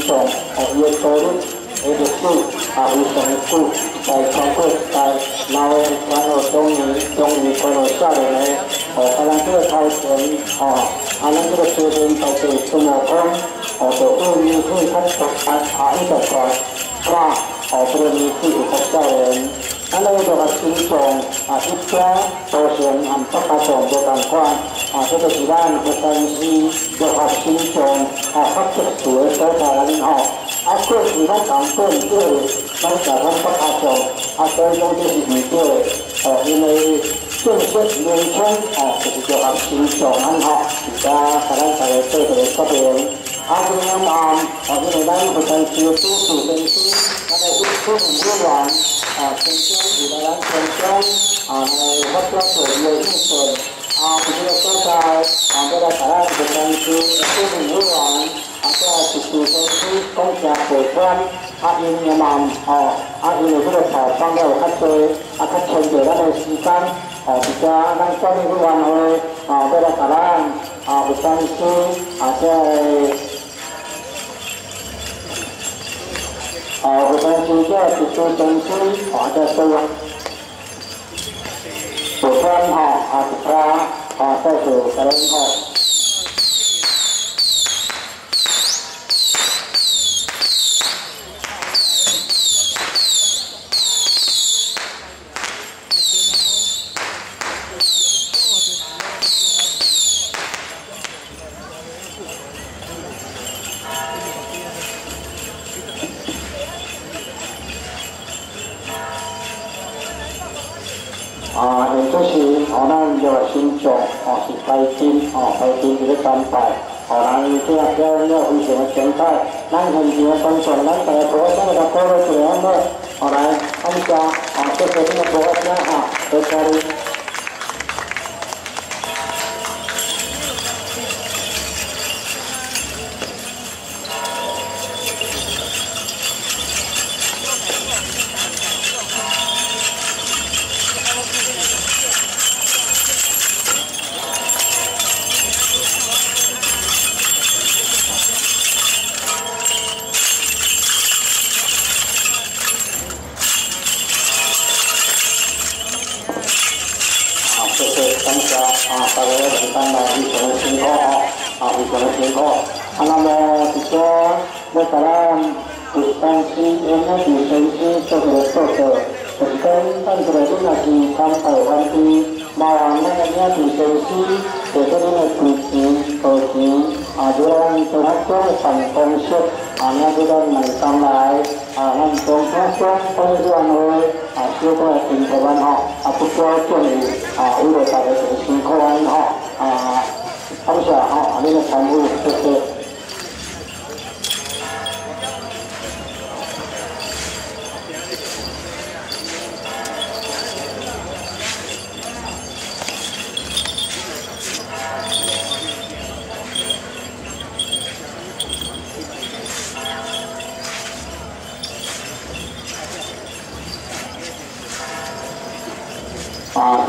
重越多的就是无什么数在中国在老然后中年可能下来呢可能这个超前那这个时间到底怎么看就会看一个ว่ากรณีที่ถูกจับได้อันนี้ก็คือจงที่แท้ตัวเสียงอันประกาศโดยการกว้างที่จะที่ด้านเป็นการที่จะหัดชิ้นจงพักเก็บสวยใช้ทางนี้เอาเพื่อที่ต้องการเพื่อที่ต้องการทำประกาศจงเพื่อที่จะมีเพื่อในช่วงเช้าเย็นช่วงที่จะหัดชิ้นจงนั้นจะการใช้เพื่อที่จะเป็นอาจจะนำที่ในด้านของการเชื่อตู้สู่เป็นตู้ในอุปกรณ์ร่วมกันเป็นเชื่ออยู่ในด้านเป็นเชื่อในวัดพระสงฆ์เลยที่ส่วนที่เราต้องการเวลาสารเป็นการเชื่อตู้ร่วมกันก็ติดตัวที่ต้องการเปิดวันอินยามอินที่เราสอบต้องได้คัดเจอคัดเชนเจอในสิ่งการที่จะนั่งก็มีวันเลยเวลาสารเป็นการเชื่ออาจจะbukan juga itu tentu ada sebuah bukan ada sesuatu就是那有心中是白金这个单牌那这样要为什么前台那很多观众那在国家的高楼这样的来参加这个这个国家在这里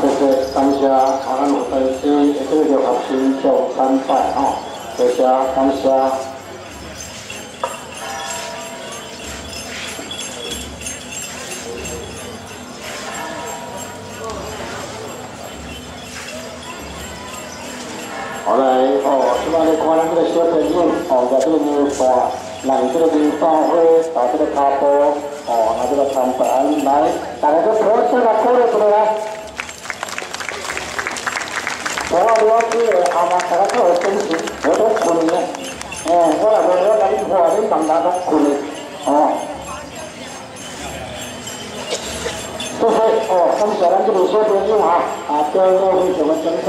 就是当下我们是这个就核心就300就是当下后来现在看那个小朋友在这个地方来这个地方会到这个卡波拿这个产品来大家都可以来过来过来我了解大家都有真心我都困呢我来跟你话你大家都困就是感谢咱这个小朋友对我非常的精彩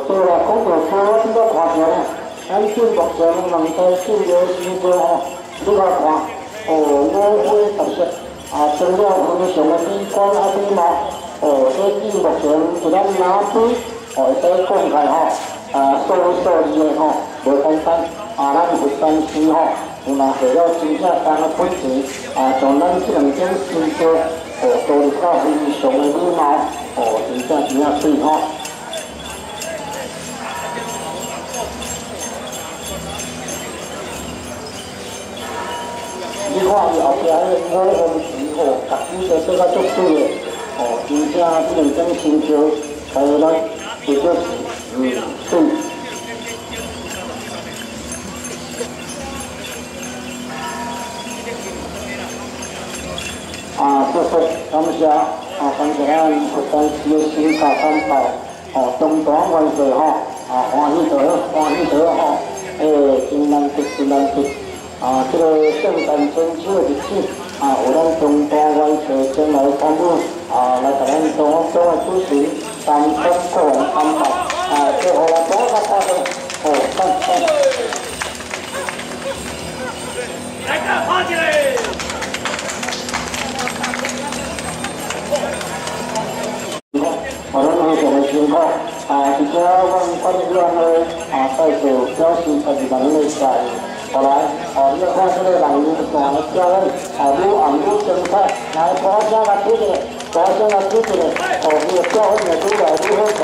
对了，工作车这个花钱咱进目前能够进入新车这个花我会特色除了我们什么地方地嘛这进目前就咱拿出在公开收益不简单咱不担心那还要真正当个本钱从咱这两天新车都是靠非常的礼貌真正真水你看伊后壁迄五红旗特殊的这个足水的真正这两天新车开咱这就是水。就是感谢感谢咱佛山市的新卡三宝中堂万岁欢喜得真难得这个圣诞中秋的日子有咱中堂万岁前来参与来给咱中主持三分个人安排最后来多个大家来个趴起来我们有什么情况比较关于呢在手标示在地方内在后来要看这个人员的家人如政策来国家的支持这个教会的都来如何讲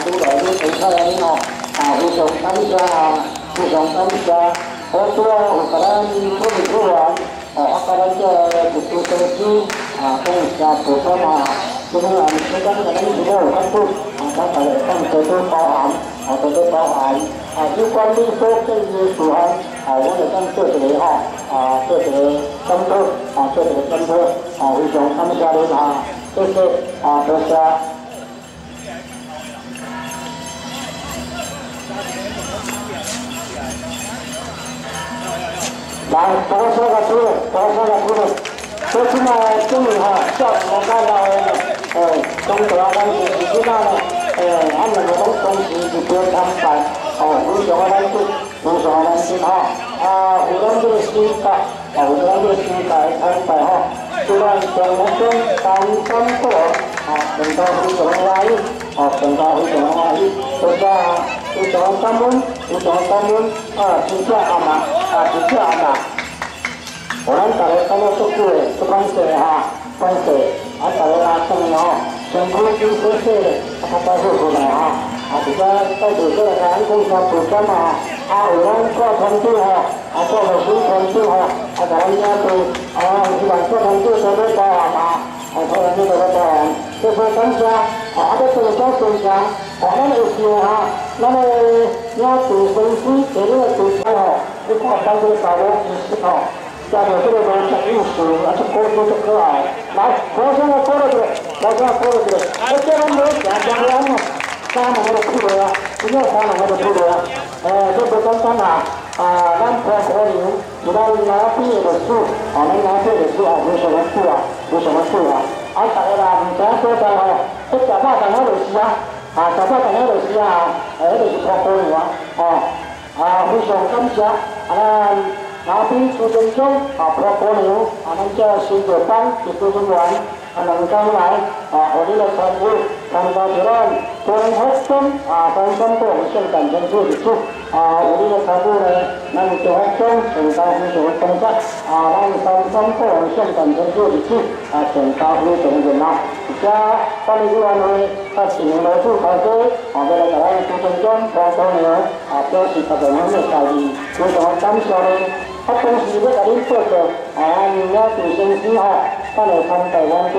都来如何看非常感谢好多有可能出完可能这不出生机跟下普通这个时间可能有看出大家看这都包含有关于说这些主案我们讲这个这个针对这个针对非常感谢您谢谢多谢来多说个字说起来这里叫我看到中德关系知道了他们的东西是非常白非常难吃有咱这个新的安排虽然中三分多等到非常欢喜多谢非常感恩真正我们大家看到这个这关系大家拉伸全部都是他带回来比较在这个南中国主张我们做成绩做了新成绩咱家都一般做成绩都会包含做成绩都会包含就是感谢这个叫分享我们有时那么要读分析这个读你看当这个导播思考加上这个东西意识这沟通就可爱来我现在说了这个我这样说了这个我这样没有讲完3年的出来不要3年的出来这不简单咱婆婆牛你到拿毕业的书咱拿毕业的书有什么书大家唔想说就这小巴等下就是小巴等下就是就是婆婆牛非常感谢拿毕出生中婆婆牛咱这新的班就出生完能够来我们的参与参加这个中学生三分多圣诞节日的书我们的参与呢咱中学生全高分学工作咱三分多圣诞节日的书全高分成人呐而且关于这个呢新年来祝大家我们来咱出生中婆婆牛表示特别的谢意非常感谢您同时要给您做个你要主先生咱来参台湾队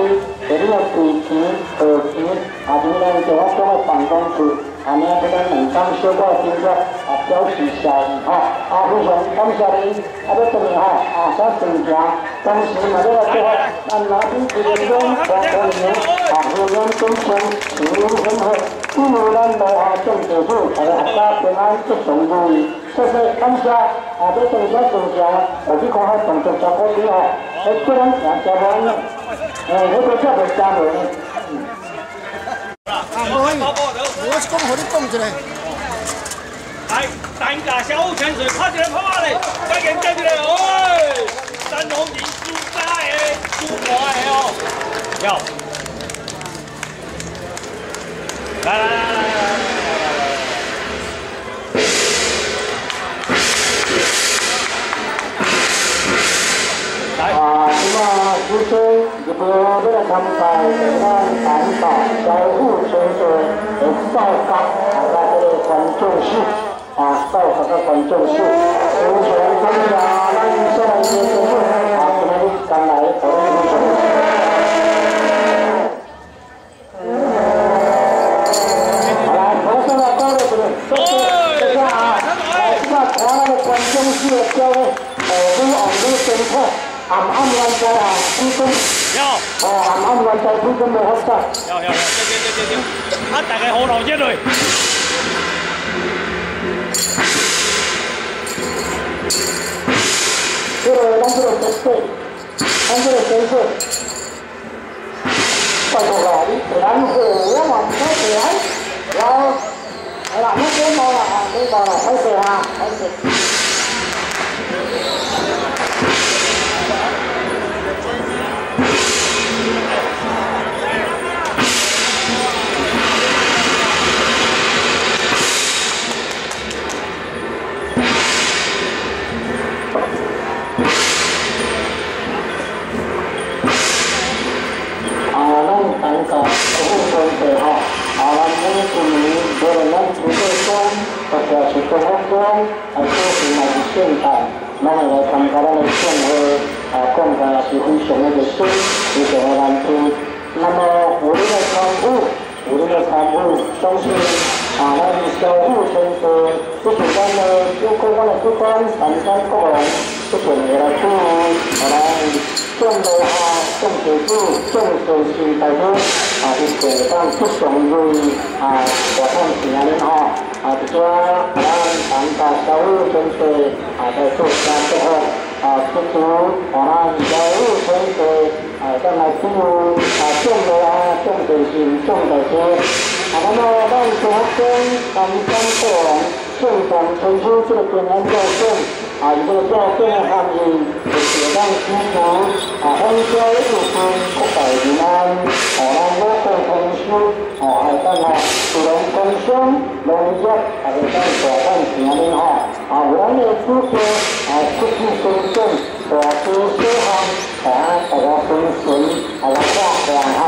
这里的队旗和旗今天就我讲的办公室这个能当小可经过表示谢意非常感谢您这里小成家同时嘛这个最后咱拿出出生中婆婆牛互相尊重情谊很好祝咱来种植树大家平安吉祥如意谢谢感谢这种小成家我去看下动作小可以这人行小可以我都特别加油我是讲和你讲一下来单价小湖泉水拍一个泡嘞再见一个三红银猪大的猪婆的要来今晚จะเพื่อได้ทำไปในด้านการต่อใจผู้เชิญชวนเอกเศร้ากับอะไรได้ความจงชื่อเศร้ากับความจงชื่อผู้เชิญสัญญาและเชื่อในตัวในการไหนของผู้เชิญอะไรเขาจะมาก็ได้เลยจะจะว่าขอในความจงชื่อเจ้าผู้ออกด้วยเป็นพ่ออันวันใจผู้ชมอันวันใจผู้ชมเลยครับ大家好留意เลย这个咱这个谁谁，咱这个谁谁，快过来，然后我往这边来，然后，好了，没毛了啊，没毛了，开始啊，开始。那么来参加咱的盛会，讲个是非常的热心，非常的难得。那么有你的参与，相信咱小虎先生，这是咱的有关咱的主管三山国王，这是来自来种的种水果、种水性大哥，一个当不常为活动是安尼这个咱参加小虎先生在做啥做好这组咱小虎先生再来进入种的种水性种的些那么咱小学三山国王县长推出这个平安教证一个教证的含义就是让基础分教育分国大平安咱我共同修还咱自然共生农业还有咱大汉平安有咱的主角出去生存大多小项大家分顺大家看看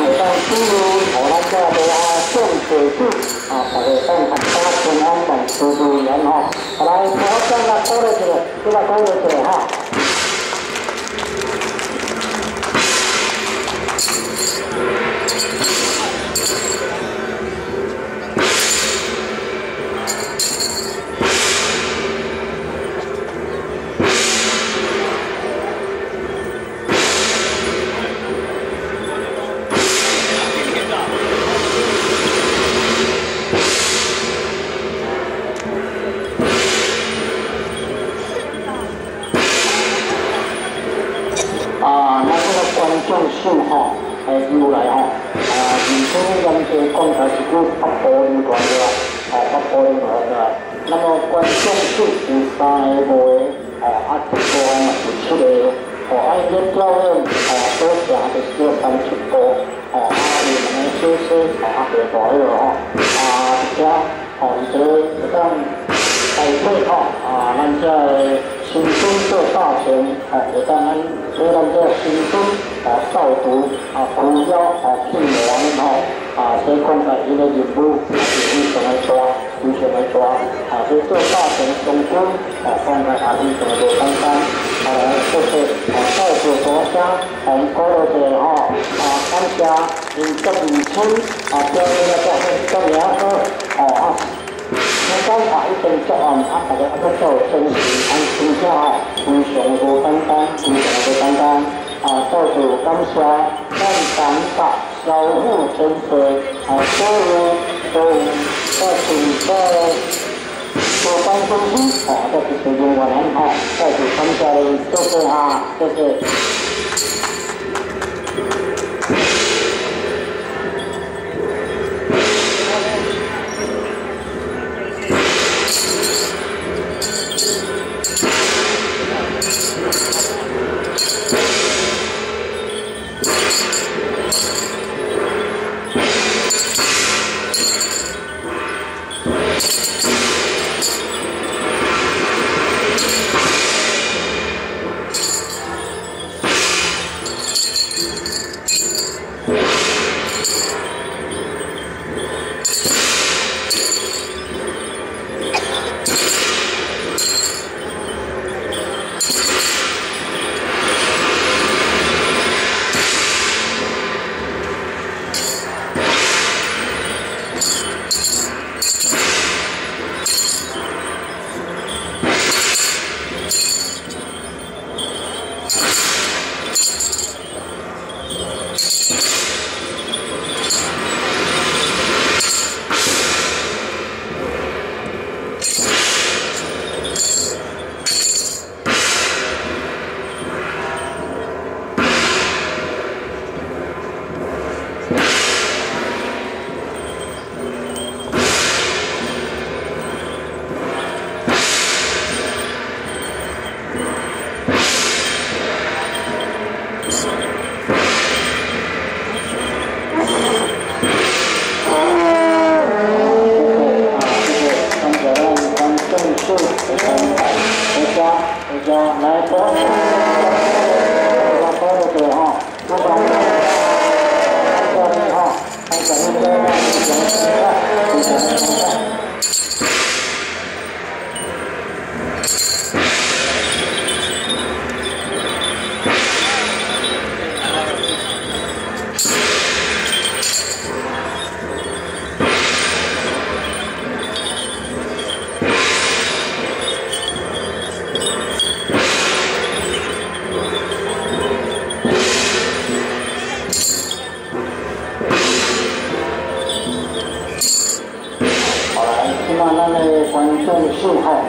有咱进入咱这个种水树大家咱大家平安等处处人来我将来过来这个这个过来这个种树由来原先人家讲它是叫北部林团的北部林团的那么关种树有3个部的一个是出的一个教练所讲的叫30步有两个小小大个大个这这当代替咱这新春做大钱有当咱所以咱这新春扫毒除妖聘王所以讲在这个任务是非常的大非常的大所以做大钱中军放在非常的简单就是照顾国家红高的感谢民族民村叫那个叫名我刚才一定作案大家做真实真正非常的简单非常的简单到处感谢咱党大小虎先生所有都在处在做办公室这是用我们在处感谢谢谢谢谢观众信号。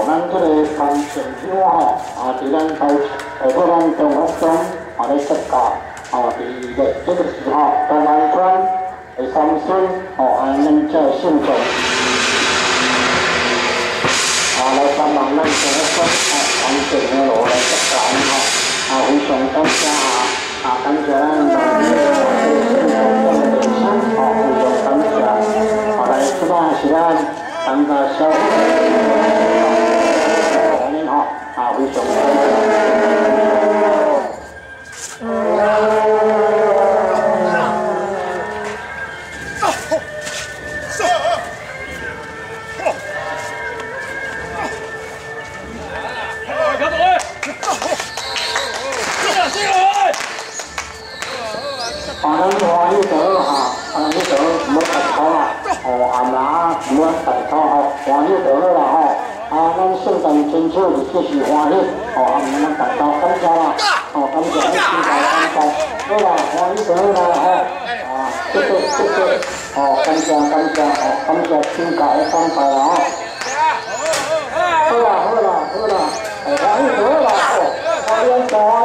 咱这个工程票伫咱在咱中学中咧设教伫这个时候，台湾县的三村咱这信众来帮忙咱中学中工程的路来设教非常感谢感谢咱信众的热心非常感谢来这段时间咱个小非常真正是继续欢喜我们大家感谢啦感谢你亲自参加好啦欢喜得啦谢谢感谢亲自参加啦好啦欢喜得啦欢喜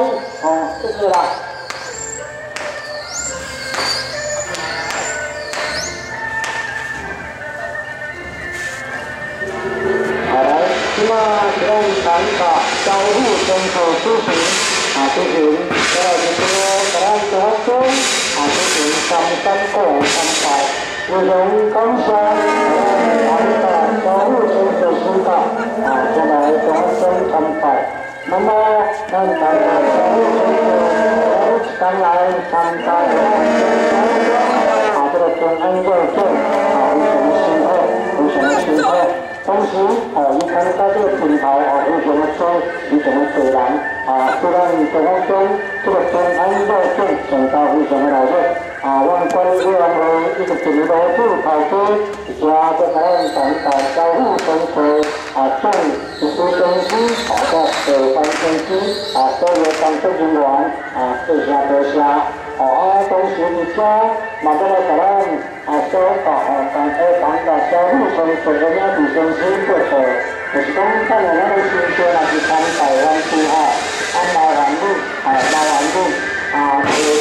谢谢啦今天参加交互政策咨询咨询再来就是咱中学生咨询三个参赛内容感谢参加交互政策宣导再来中学生参赛那么咱参加交互政策刚来参加这个平安要件非常辛苦同时伊参加这个平台非常的多非常的多人虽然中学生这个平安要件成交非常的来热阮管理委员会一个进入到头家这个参加交互政策总实施公司这办公司所有工作人员多谢同时伫遮嘛要来甲咱所讲交互政策的领导公司过去就是讲咱的新车若是参台湾市老环路这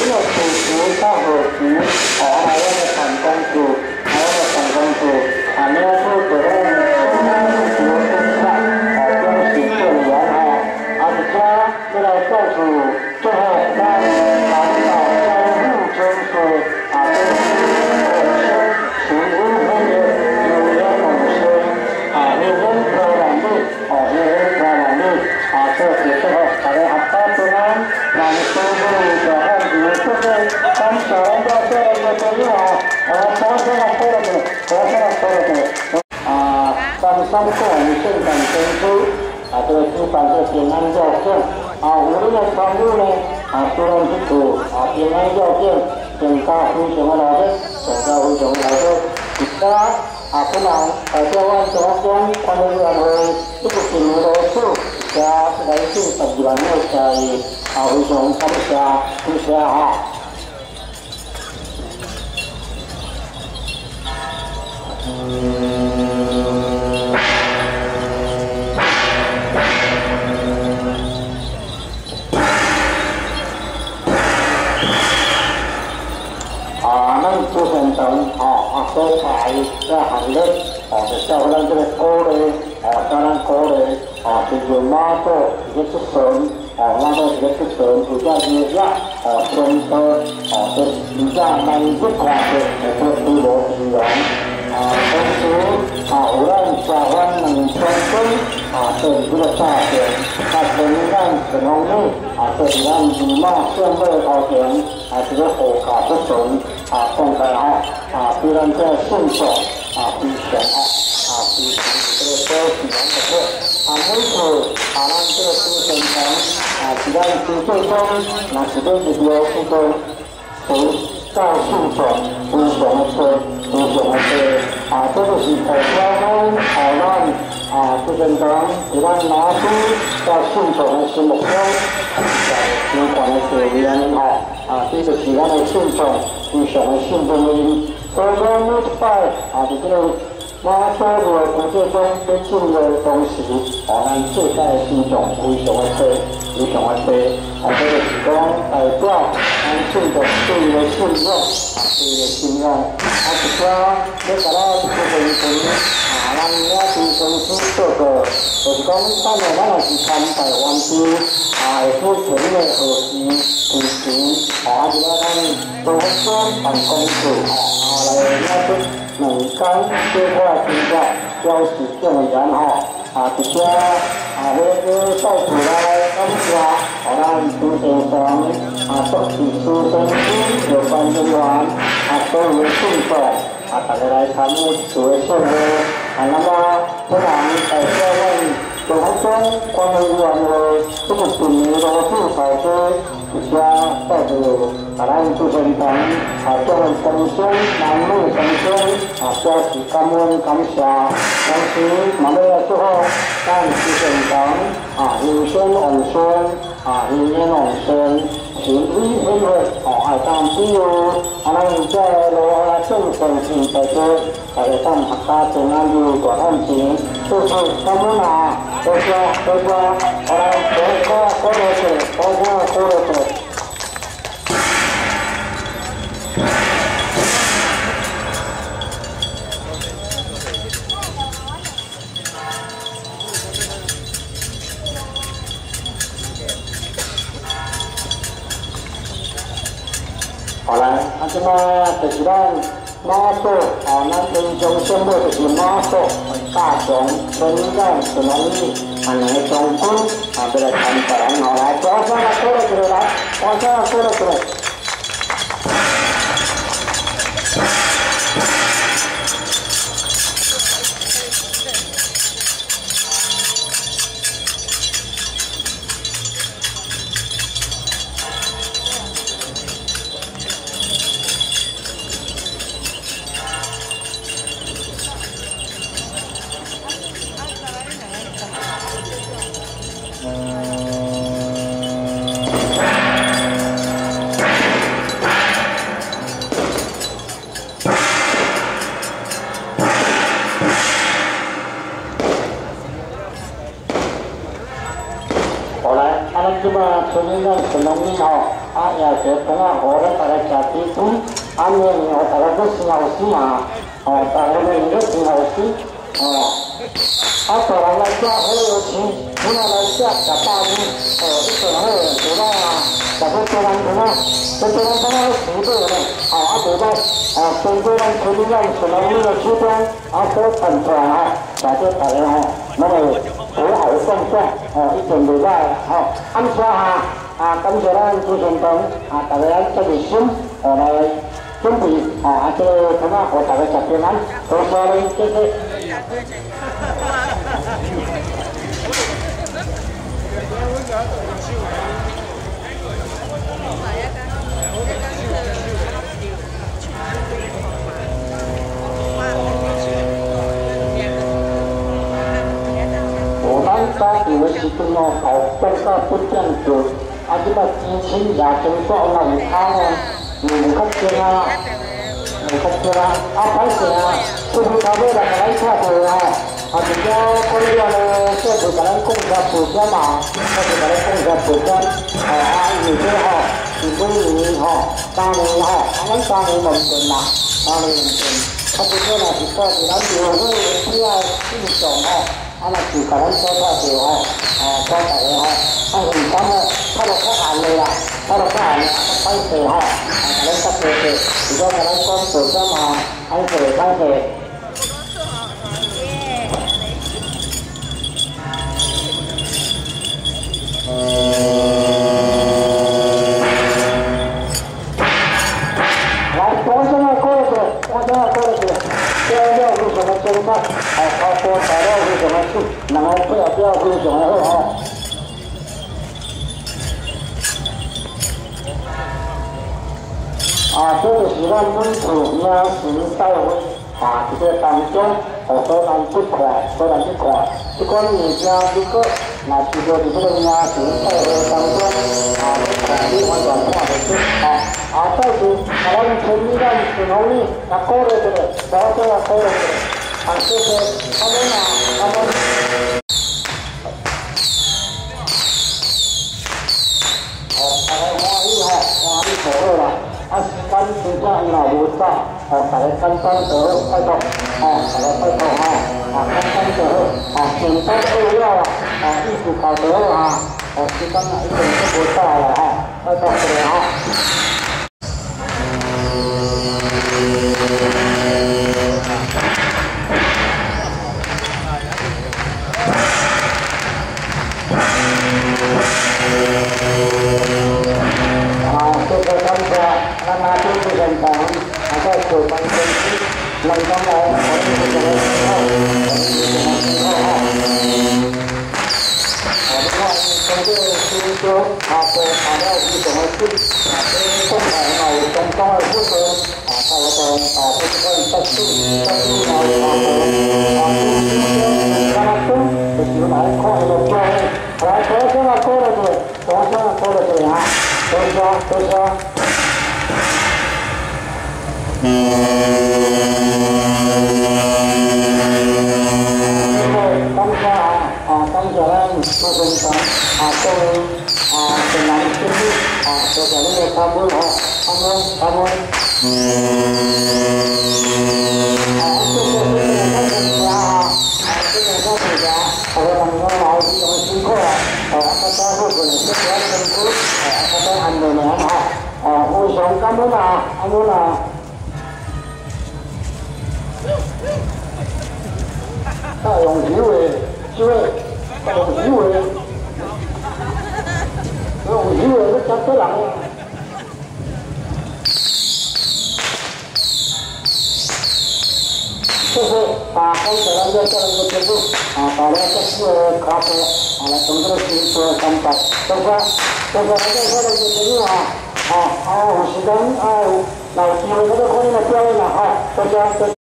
个主持到后期来咱的办公室你要做这个中心店员伫遮要来告诉最后咱三个现场推出这个基本的平安要件有你的参与呢虽然是做平安要件成交非常的来热而家本人代表阮中央管理委员会这个进入罗数加来自12万六加非常感谢主现场所排这行列就叫咱这个鼓励叫咱鼓励是用马祖一个出神马祖一个出神有这些宣导这比较难一款的这个罗金融同时有咱下湾两千吨对这个价钱跟咱成功率对咱二马线路头前这个货价不纯讲起来对咱这信众非常ที่เกิดที่นั้นก็คือไม่ถูกนั้นเกิดที่เป็นของที่ได้ที่ช่วยชมนักแสดงวิดีโอที่เป็นผู้เจ้าชื่นชมผู้สมเด็จผู้สมเด็จตัวสิ่งของเรานั้นที่เป็นของที่ได้มาที่เจ้าชื่นชมในสมุทรมีความเสียเรียนที่จะที่ได้ชื่นชมผู้สมชื่นชมตัวเราไม่ไปที่เรามา说我从这中被进入的东西นั้น最在是一种为什么会为什么会这个是讲代表进入对于的信用对于的信用是说这个啦这个是咱也是公司做的就是讲当然咱也是看台湾的会付钱的合计提前这个咱都算办公室来那个能干这块比较标识正然这些那个到处来感谢咱主先生作词书生有关人员所有信众大家来参与做生活那么不然在这位就好像关于人的这个事情的复杂的一些在这咱主先生这位公司南路公司表示感恩感谢同时我们要最后让主先生永生永生永年永生全力配合当比如咱在罗正神经在这大家当大家平安的大安全就是咱们多多好了多好来这么就是咱马祖咱平常生活就是马祖大雄分站是哪里来中军这个参赛人来多少来这么村里人是农民也是跟我的大家家庭中面大家都是老师嘛大家都是老师当然来家很有钱不能来家大人一个人知道这个做人怎么这个人怎么死的呢对吧现在咱村里人是农民的出身都很出来大家那么好送送一点礼拜感谢感谢咱主先生大家这个心来准备这个什么和大家吃平安多谢您谢谢在有的时阵公告不这样做这个基情也真说有他有较多歹势出去到尾来来车队真正可以说说不跟咱讲下补贴嘛或者跟咱讲下补贴因为这是每年3年咱3年门诊啦3年门诊不过呢是说是咱就会需要运动那就跟咱说说就说大家很感恩他都看了啦歹势咱特别如果跟咱讲补贴嘛歹势来多少个过来这要要有什么情况เอาตัวแต่เราคือจะมาสุดนั่งเอาเพื่อเพื่อคือจะมาเอา就是咱本土呢是社会这个当中所咱这块这个物件这个那这个呢是社会当中你完全看得出再是咱村里咱是农历那过来的多少过来的这个他们跟住將流活沙，大家跟翻咗開頭，大家開頭跟翻咗，全部都要依附靠咗時間一定都冇晒啦，開頭嘅